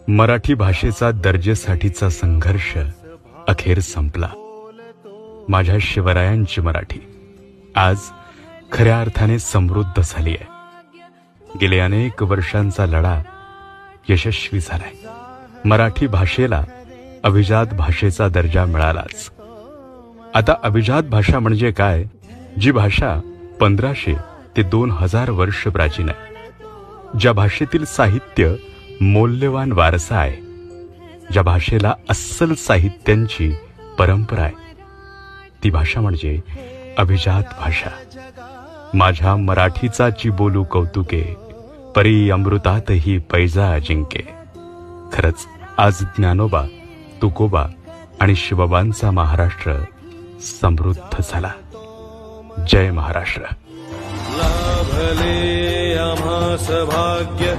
मराठी भाषेचा दर्जेसाठीचा संघर्ष अखेर संपला. माझ्या शिवरायांची मराठी आज खऱ्या अर्थाने समृद्ध झाली आहे. गेले अनेक वर्षांचा लढा यशस्वी झालाय. मराठी भाषेला अभिजात भाषेचा दर्जा मिळालाच. आता अभिजात भाषा म्हणजे काय? जी भाषा 1500 ते 2000 वर्ष प्राचीन आहे, ज्या भाषेतील साहित्य मौल्यवान वारसा आहे, ज्या भाषेला अस्सल साहित्यांची परंपरा आहे, ती भाषा म्हणजे अभिजात भाषा. माझ्या मराठीचाची बोलू कौतुके, परी अमृतातही पैजा अजिंके. खरंच आज ज्ञानोबा, तुकोबा आणि शिवबांचा महाराष्ट्र समृद्ध झाला. जय महाराष्ट्र. लाभले आम्हास भाग्य